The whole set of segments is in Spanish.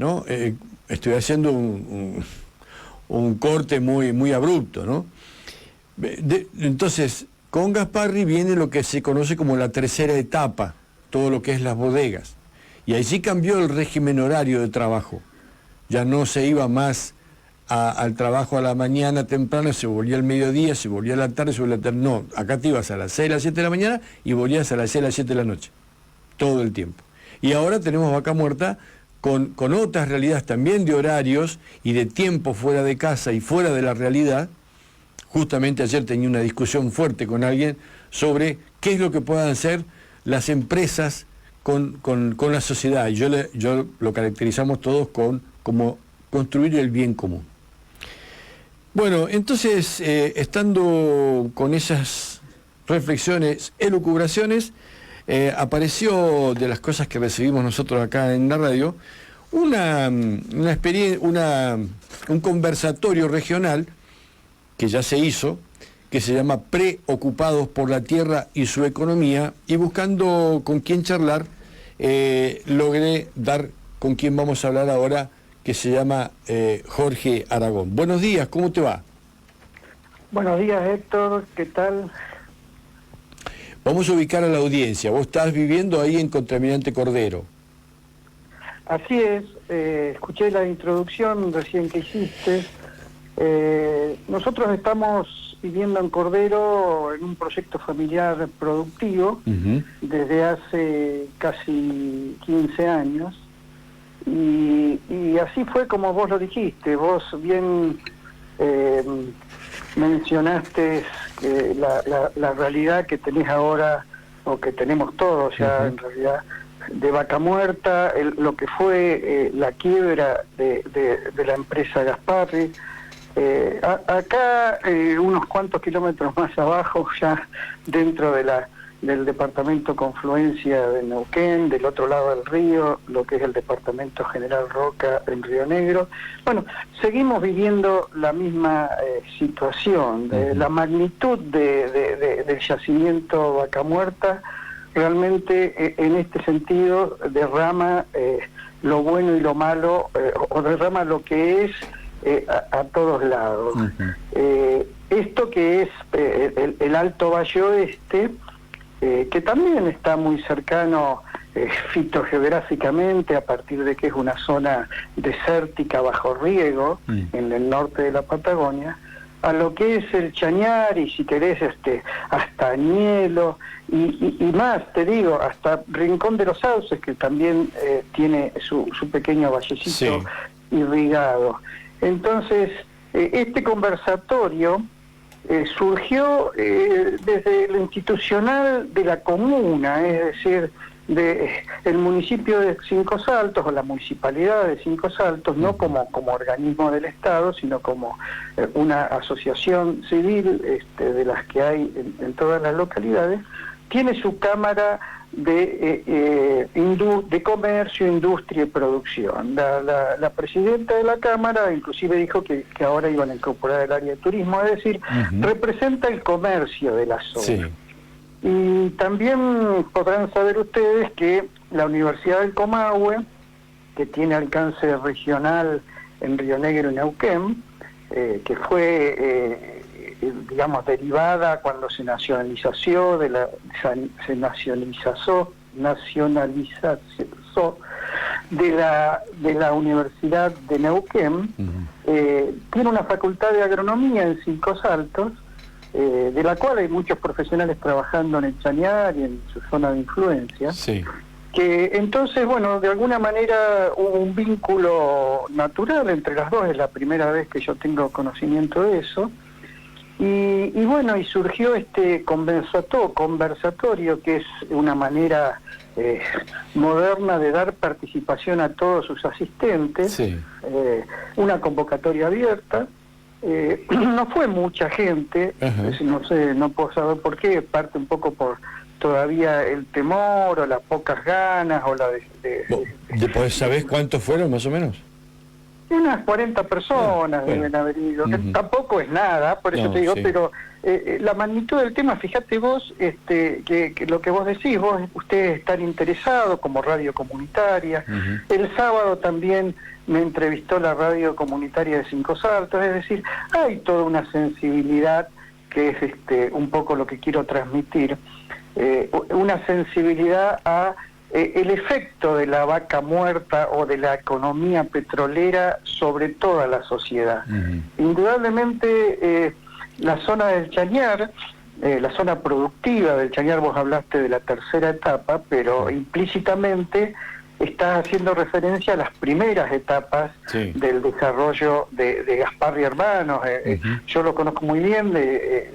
¿no? Estoy haciendo un corte muy abrupto, ¿no? Entonces, con Gasparri viene lo que se conoce como la tercera etapa, todo lo que es las bodegas. Y ahí sí cambió el régimen horario de trabajo. Ya no se iba más al trabajo a la mañana temprano, se volvía al mediodía, se volvía a la tarde, se volvía a la tarde. No, acá te ibas a las 6, a las 7 de la mañana y volvías a las 6, a las 7 de la noche. Todo el tiempo. Y ahora tenemos Vaca Muerta con otras realidades también de horarios y de tiempo fuera de casa y fuera de la realidad. Justamente ayer tenía una discusión fuerte con alguien sobre qué es lo que puedan hacer las empresas con la sociedad. Y yo lo caracterizamos todos como construir el bien común. Bueno, entonces, estando con esas reflexiones, elucubraciones, apareció de las cosas que recibimos nosotros acá en la radio, una experiencia, un conversatorio regional que ya se hizo, que se llama Preocupados por la Tierra y su Economía, y buscando con quién charlar, logré dar con quien vamos a hablar ahora, que se llama Jorge Aragón. Buenos días, ¿cómo te va? Buenos días, Héctor, ¿qué tal? Vamos a ubicar a la audiencia. Vos estás viviendo ahí en Contralmirante Cordero. Así es, escuché la introducción recién que hiciste. Nosotros estamos viviendo en Cordero en un proyecto familiar productivo desde hace casi 15 años. Y así fue como vos lo dijiste. Vos bien mencionaste que la realidad que tenés ahora, o que tenemos todos ya en realidad, de Vaca Muerta, lo que fue la quiebra de la empresa Gasparri. Acá, unos cuantos kilómetros más abajo, ya dentro del departamento Confluencia de Neuquén, del otro lado del río, lo que es el departamento General Roca en Río Negro. Bueno, seguimos viviendo la misma situación. La magnitud del yacimiento Vaca Muerta realmente en este sentido derrama lo bueno y lo malo, o derrama lo que es a todos lados. Esto que es el Alto Valle Oeste, que también está muy cercano fitogeográficamente, a partir de que es una zona desértica bajo riego en el norte de la Patagonia, a lo que es el Chañar, y si querés hasta Añelo, y más, te digo, hasta Rincón de los Sauces, que también tiene su pequeño vallecito irrigado. Entonces, este conversatorio surgió desde lo institucional de la comuna, es decir, el municipio de Cinco Saltos, o la municipalidad de Cinco Saltos, no como organismo del Estado, sino como una asociación civil de las que hay en todas las localidades, tiene su cámara de comercio, industria y producción. La presidenta de la Cámara inclusive dijo que ahora iban a incorporar el área de turismo, es decir, representa el comercio de la zona. Sí. Y también podrán saber ustedes que la Universidad del Comahue, que tiene alcance regional en Río Negro y Neuquén, que fue digamos derivada cuando se nacionalizó de la Universidad de Neuquén, tiene una facultad de agronomía en Cinco Saltos, de la cual hay muchos profesionales trabajando en el Chañar y en su zona de influencia. Sí. Que entonces, bueno, de alguna manera hubo un vínculo natural entre las dos, es la primera vez que yo tengo conocimiento de eso, y bueno, y surgió este conversatorio, que es una manera moderna de dar participación a todos sus asistentes, una convocatoria abierta. No fue mucha gente, no sé, no puedo saber por qué, parte un poco por todavía el temor o las pocas ganas o la ¿Sabés cuántos fueron más o menos? Unas 40 personas deben haber ido, que tampoco es nada, por eso te digo, pero la magnitud del tema, fíjate vos, que lo que vos decís, ustedes están interesados como radio comunitaria. El sábado también me entrevistó la radio comunitaria de Cinco Saltos, es decir, hay toda una sensibilidad que es un poco lo que quiero transmitir, una sensibilidad a el efecto de la vaca muerta o de la economía petrolera sobre toda la sociedad. Indudablemente la zona del Chañar, la zona productiva del Chañar, vos hablaste de la tercera etapa, pero implícitamente estás haciendo referencia a las primeras etapas del desarrollo de Gaspar y Hermanos. Yo lo conozco muy bien,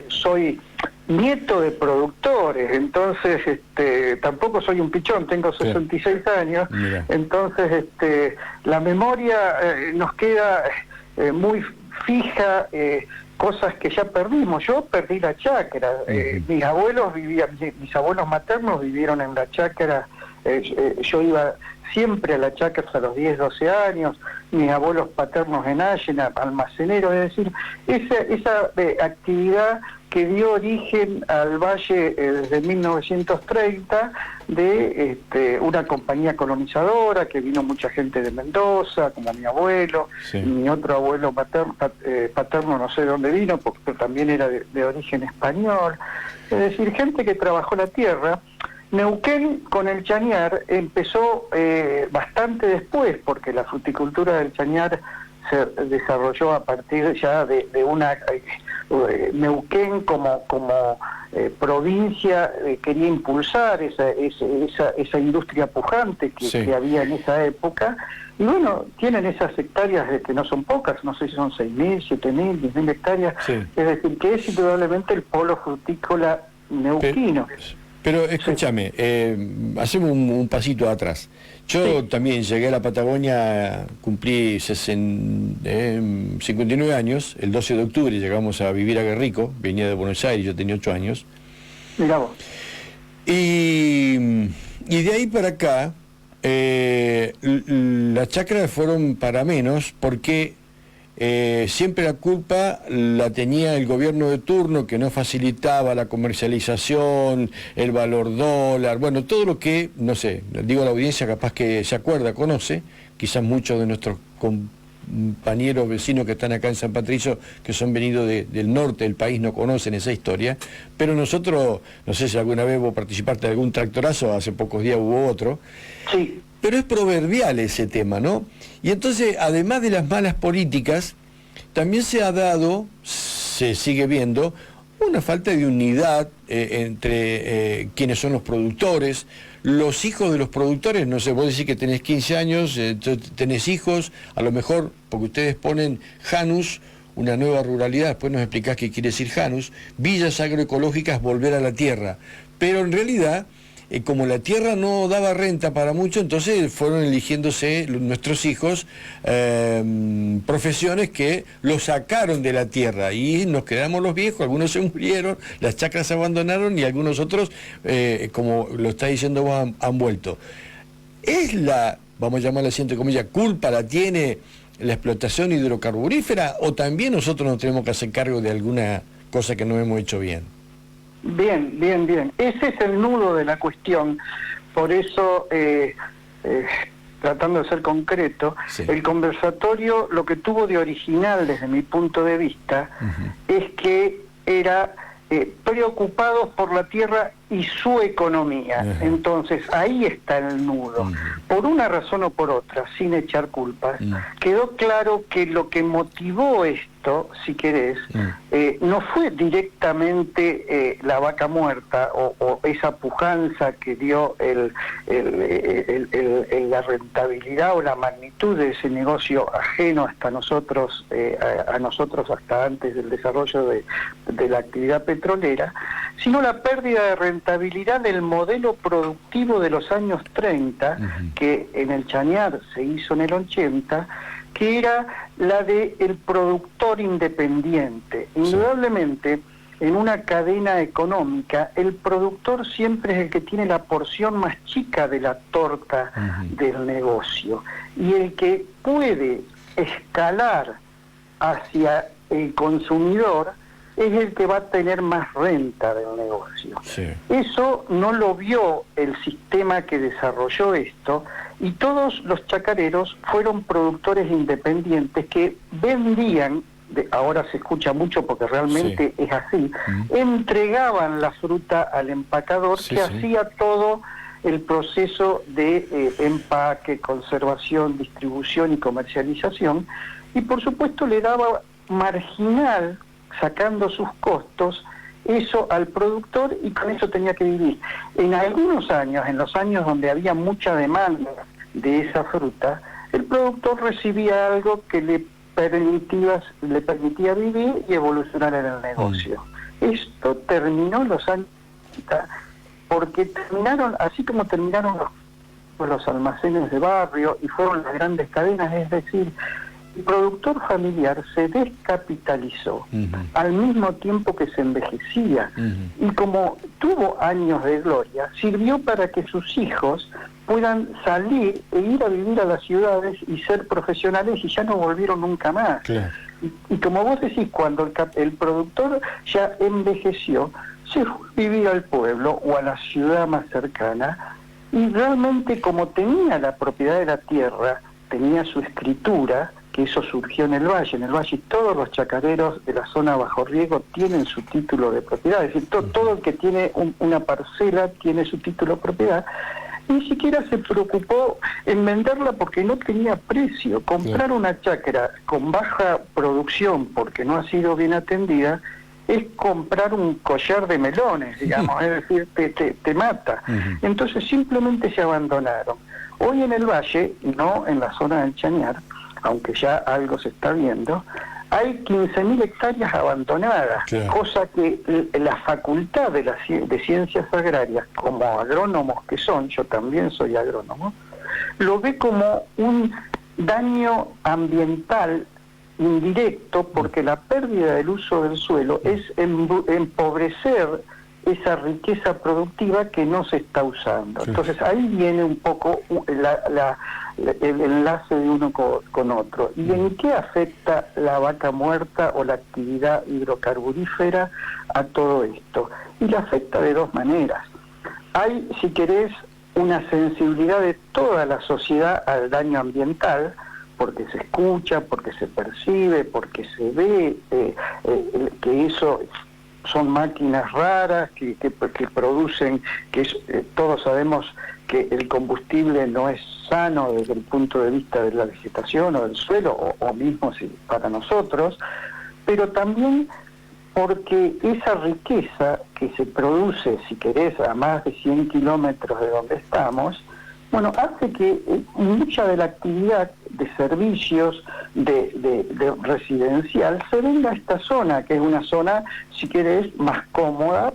soy nieto de productores, entonces tampoco soy un pichón, tengo 66 años. Mira. Entonces la memoria nos queda muy fija, cosas que ya perdimos. Yo perdí la chacra, mis abuelos maternos vivieron en la chacra. Yo iba siempre a la chacra a los 10, 12 años, mis abuelos paternos en Allena, almaceneros, es decir, esa actividad que dio origen al valle desde 1930 de una compañía colonizadora, que vino mucha gente de Mendoza, como mi abuelo, mi otro abuelo paterno no sé de dónde vino, porque también era de origen español, es decir, gente que trabajó la tierra. Neuquén con el Chañar empezó bastante después, porque la fruticultura del Chañar se desarrolló a partir ya de una... Neuquén como provincia quería impulsar esa industria pujante que había en esa época, y bueno, tienen esas hectáreas que no son pocas, no sé si son 6.000, 7.000, 10.000 hectáreas, es decir, que es indudablemente el polo frutícola neuquino. Pero escúchame, hacemos un pasito atrás. Yo también llegué a la Patagonia, cumplí 59 años, el 12 de octubre llegamos a vivir a Guerrico, venía de Buenos Aires, yo tenía 8 años. Mirá vos. Y de ahí para acá, las chacras fueron para menos, porque siempre la culpa la tenía el gobierno de turno, que no facilitaba la comercialización, el valor dólar, bueno, todo lo que, no sé, digo a la audiencia capaz que se acuerda, conoce, quizás muchos de nuestros compañeros vecinos que están acá en San Patricio, que son venidos del norte del país, no conocen esa historia, pero nosotros, no sé si alguna vez vos participaste de algún tractorazo, hace pocos días hubo otro, pero es proverbial ese tema, ¿no? Y entonces, además de las malas políticas, también se ha dado, se sigue viendo, una falta de unidad entre quienes son los productores, los hijos de los productores. No sé, vos decís que tenés 15 años, tenés hijos, a lo mejor, porque ustedes ponen Janus, una nueva ruralidad, después nos explicás qué quiere decir Janus, villas agroecológicas, volver a la tierra, pero en realidad... como la tierra no daba renta para mucho, entonces fueron eligiéndose nuestros hijos profesiones que los sacaron de la tierra, y nos quedamos los viejos, algunos se murieron, las chacras se abandonaron, y algunos otros, como lo está diciendo vos, han vuelto. ¿Es vamos a llamarla así entre comillas, culpa la tiene la explotación hidrocarburífera, o también nosotros nos tenemos que hacer cargo de alguna cosa que no hemos hecho bien? Bien. Ese es el nudo de la cuestión. Por eso, tratando de ser concreto, el conversatorio lo que tuvo de original desde mi punto de vista es que era preocupados por la tierra y su economía. Entonces, ahí está el nudo. Por una razón o por otra, sin echar culpas, quedó claro que lo que motivó esto, si querés, no fue directamente la vaca muerta o esa pujanza que dio la rentabilidad o la magnitud de ese negocio ajeno hasta nosotros, a nosotros hasta antes del desarrollo de la actividad petrolera, sino la pérdida de rentabilidad del modelo productivo de los años 30, que en el Chañar se hizo en el 80, que era la del productor independiente. Indudablemente, en una cadena económica, el productor siempre es el que tiene la porción más chica de la torta del negocio, y el que puede escalar hacia el consumidor es el que va a tener más renta del negocio. Sí. Eso no lo vio el sistema que desarrolló esto, y todos los chacareros fueron productores independientes que vendían, ahora se escucha mucho porque realmente es así, entregaban la fruta al empacador que hacía todo el proceso de empaque, conservación, distribución y comercialización, y por supuesto le daba marginal, sacando sus costos, eso al productor, y con eso tenía que vivir. En algunos años, en los años donde había mucha demanda de esa fruta, el productor recibía algo que le permitía vivir y evolucionar en el negocio. Esto terminó en los años 30, porque terminaron, así como terminaron los almacenes de barrio y fueron las grandes cadenas, es decir, el productor familiar se descapitalizó al mismo tiempo que se envejecía, y como tuvo años de gloria, sirvió para que sus hijos puedan salir e ir a vivir a las ciudades y ser profesionales, y ya no volvieron nunca más. Claro. Y como vos decís, cuando el productor ya envejeció, se fue a vivir al pueblo o a la ciudad más cercana, y realmente, como tenía la propiedad de la tierra, tenía su escritura, que eso surgió en el Valle todos los chacareros de la zona bajo riego tienen su título de propiedad, es decir, todo el que tiene una parcela tiene su título de propiedad. Ni siquiera se preocupó en venderla porque no tenía precio. Comprar una chacra con baja producción porque no ha sido bien atendida es comprar un collar de melones, digamos, es decir, te mata. Entonces simplemente se abandonaron. Hoy en el Valle, no en la zona del Chañar, aunque ya algo se está viendo, hay 15.000 hectáreas abandonadas, cosa que la Facultad de Ciencias Agrarias, como agrónomos que son, yo también soy agrónomo, lo ve como un daño ambiental indirecto, porque la pérdida del uso del suelo es empobrecer esa riqueza productiva que no se está usando. Entonces ahí viene un poco el enlace de uno con otro. ¿Y en qué afecta la vaca muerta o la actividad hidrocarburífera a todo esto? Y la afecta de dos maneras. Hay, si querés, una sensibilidad de toda la sociedad al daño ambiental, porque se escucha, porque se percibe, porque se ve que eso son máquinas raras que producen, todos sabemos que el combustible no es sano desde el punto de vista de la vegetación o del suelo, o mismo para nosotros, pero también porque esa riqueza que se produce, si querés, a más de 100 kilómetros de donde estamos, bueno, hace que mucha de la actividad de servicios, de residencial, se venga a esta zona, que es una zona, si querés, más cómoda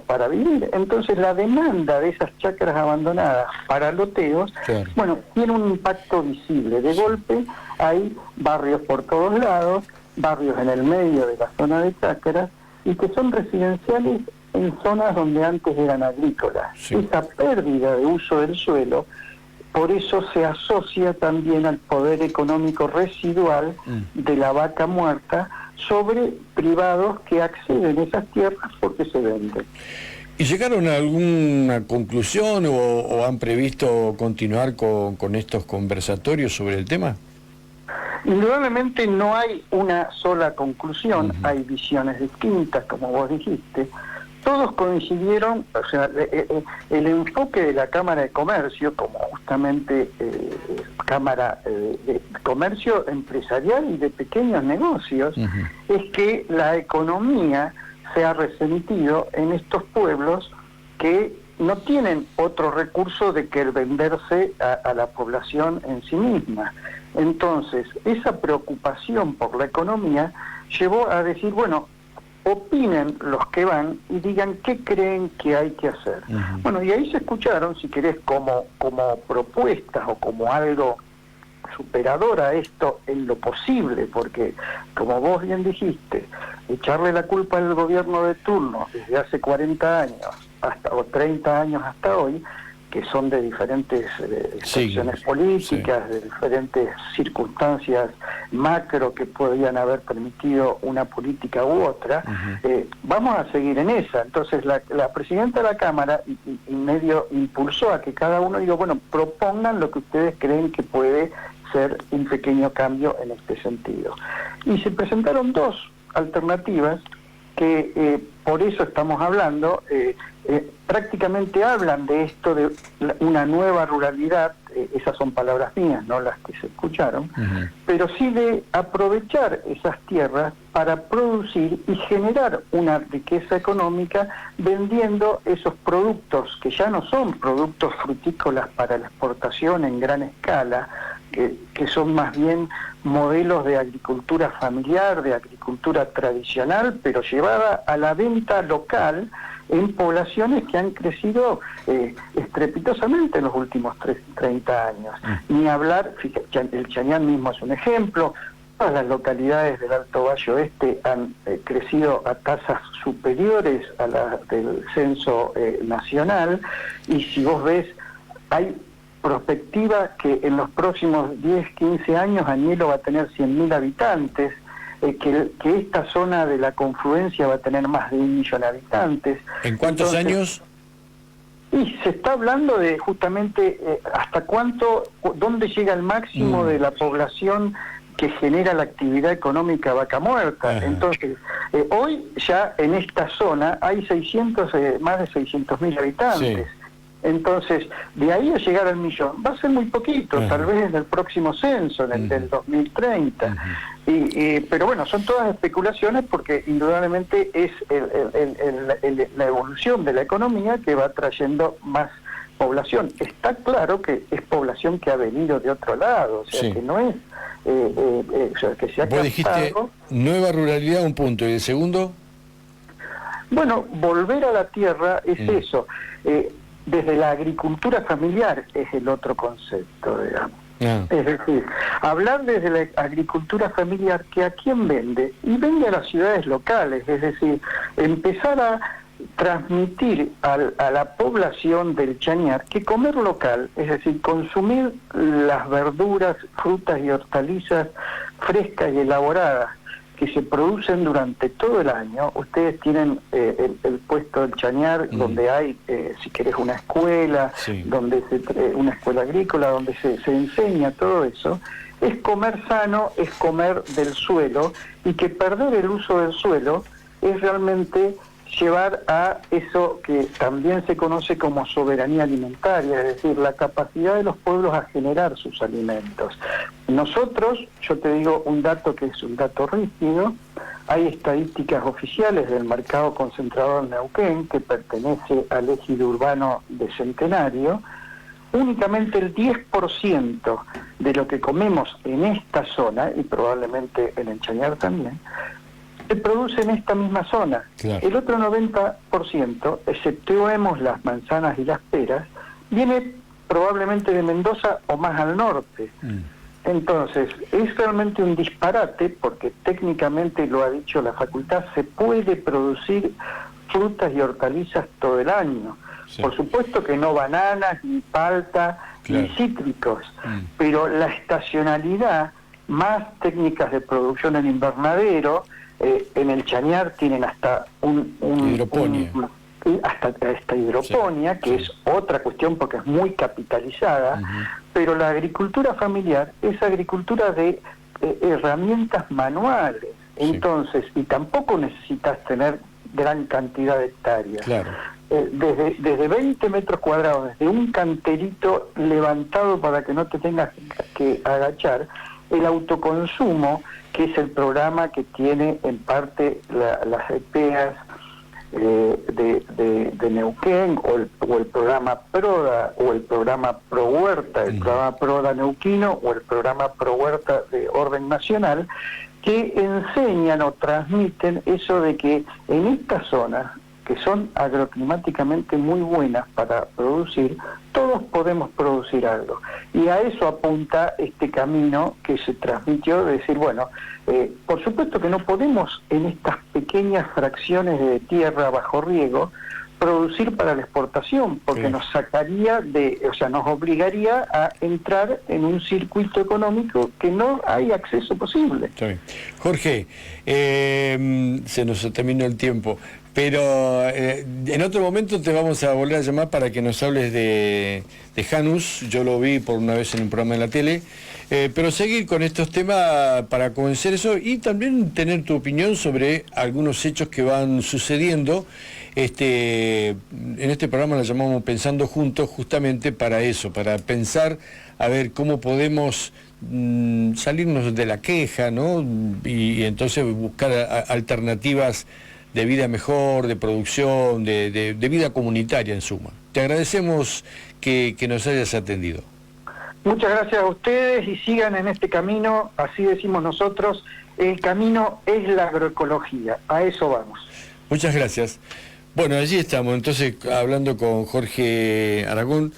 para vivir. Entonces la demanda de esas chacras abandonadas para loteos, bueno, tiene un impacto visible. De golpe hay barrios por todos lados, barrios en el medio de la zona de chacras, y que son residenciales en zonas donde antes eran agrícolas. Esa pérdida de uso del suelo, por eso se asocia también al poder económico residual de la vaca muerta sobre privados que acceden a esas tierras porque se venden. ¿Y llegaron a alguna conclusión o han previsto continuar con estos conversatorios sobre el tema? Indudablemente no hay una sola conclusión, hay visiones distintas, como vos dijiste. Todos coincidieron, o sea, el enfoque de la Cámara de Comercio, como justamente Cámara de Comercio Empresarial y de Pequeños Negocios, es que la economía se ha resentido en estos pueblos que no tienen otro recurso de que el venderse a la población en sí misma. Entonces, esa preocupación por la economía llevó a decir, bueno, opinen los que van y digan qué creen que hay que hacer. Bueno, y ahí se escucharon, si querés, como propuestas o como algo superador a esto en lo posible, porque, como vos bien dijiste, echarle la culpa al gobierno de turno desde hace 40 años o 30 años hasta hoy, que son de diferentes expresiones políticas, de diferentes circunstancias macro que podrían haber permitido una política u otra, vamos a seguir en esa. Entonces la presidenta de la Cámara y medio impulsó a que cada uno diga, bueno, propongan lo que ustedes creen que puede ser un pequeño cambio en este sentido. Y se presentaron dos alternativas que por eso estamos hablando, prácticamente hablan de esto de una nueva ruralidad, esas son palabras mías, no las que se escucharon, pero sí de aprovechar esas tierras para producir y generar una riqueza económica vendiendo esos productos que ya no son productos frutícolas para la exportación en gran escala, que son más bien modelos de agricultura familiar, de agricultura tradicional, pero llevada a la venta local en poblaciones que han crecido estrepitosamente en los últimos 30 años. Ni hablar, fíjate, el Chañar mismo es un ejemplo, todas las localidades del Alto Valle Oeste han crecido a tasas superiores a las del censo nacional, y si vos ves, hay perspectiva que en los próximos 10, 15 años Añelo va a tener 100.000 habitantes, que esta zona de la confluencia va a tener más de 1 millón de habitantes. ¿En cuántos años? Y se está hablando de justamente hasta dónde llega el máximo de la población que genera la actividad económica Vaca Muerta. Entonces, hoy ya en esta zona hay más de 600.000 habitantes. Sí. Entonces, de ahí a llegar al millón, va a ser muy poquito, tal vez en el próximo censo, en el del 2030. Pero bueno, son todas especulaciones porque indudablemente es la evolución de la economía que va trayendo más población. Está claro que es población que ha venido de otro lado, o sea, que no es... que se ha Vos dijiste nueva ruralidad, un punto, ¿y el segundo? Bueno, volver a la tierra es eso. Desde la agricultura familiar es el otro concepto, digamos. Es decir, hablar desde la agricultura familiar, que a quién vende, y vende a las ciudades locales, es decir, empezar a transmitir a la población del Chañar que comer local, es decir, consumir las verduras, frutas y hortalizas frescas y elaboradas que se producen durante todo el año. Ustedes tienen el puesto del Chañar, donde hay, si querés, una escuela, donde una escuela agrícola, donde se enseña todo eso. Es comer sano, es comer del suelo, y que perder el uso del suelo es realmente llevar a eso que también se conoce como soberanía alimentaria, es decir, la capacidad de los pueblos a generar sus alimentos. Nosotros, yo te digo un dato que es un dato rígido, hay estadísticas oficiales del mercado concentrador Neuquén, que pertenece al ejido urbano de Centenario. Únicamente el 10% de lo que comemos en esta zona, y probablemente en el Chañar también, se produce en esta misma zona. Claro. El otro 90%, exceptuemos las manzanas y las peras, viene probablemente de Mendoza o más al norte. Entonces, es realmente un disparate, porque técnicamente, lo ha dicho la facultad, se puede producir frutas y hortalizas todo el año. Sí. Por supuesto que no bananas, ni palta, ni cítricos, pero la estacionalidad, más técnicas de producción en invernadero, en el Chañar tienen hasta hidroponía. Hasta esta hidroponía, que es otra cuestión porque es muy capitalizada, pero la agricultura familiar es agricultura de herramientas manuales, entonces, y tampoco necesitas tener gran cantidad de hectáreas. Claro. Desde 20 metros cuadrados, desde un canterito levantado para que no te tengas que agachar, el autoconsumo, que es el programa que tiene en parte las EPEAS de Neuquén, o el programa PRODA, o el programa ProHuerta, el programa PRODA neuquino, o el programa ProHuerta de orden nacional, que enseñan o transmiten eso de que en estas zonas, que son agroclimáticamente muy buenas para producir, todos podemos producir algo. Y a eso apunta este camino que se transmitió, de decir, bueno, por supuesto que no podemos en estas pequeñas fracciones de tierra bajo riego producir para la exportación, porque Sí. nos sacaría nos obligaría a entrar en un circuito económico que no hay acceso posible. Está bien. Jorge, se nos terminó el tiempo, pero en otro momento te vamos a volver a llamar para que nos hables de Janus. Yo lo vi por una vez en un programa en la tele, pero seguir con estos temas para convencer eso y también tener tu opinión sobre algunos hechos que van sucediendo. En este programa lo llamamos Pensando Juntos, justamente para eso, para pensar a ver cómo podemos salirnos de la queja, ¿no? Y entonces buscar alternativas de vida mejor, de producción, de vida comunitaria en suma. Te agradecemos que nos hayas atendido. Muchas gracias a ustedes y sigan en este camino, así decimos nosotros, el camino es la agroecología, a eso vamos. Muchas gracias. Bueno, allí estamos, entonces, hablando con Jorge Aragón.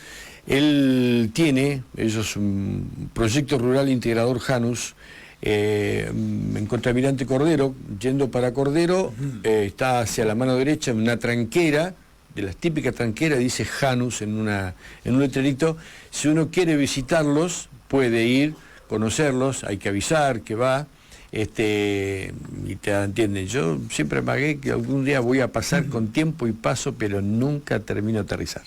Él es un proyecto rural integrador Janus, en Contramirante Cordero, yendo para Cordero, está hacia la mano derecha, en una tranquera, de las típicas tranqueras, dice Janus en un letrerito. Si uno quiere visitarlos, puede ir, conocerlos, hay que avisar que va. Y te entienden. Yo siempre amagué que algún día voy a pasar con tiempo y paso, pero nunca termino de aterrizar.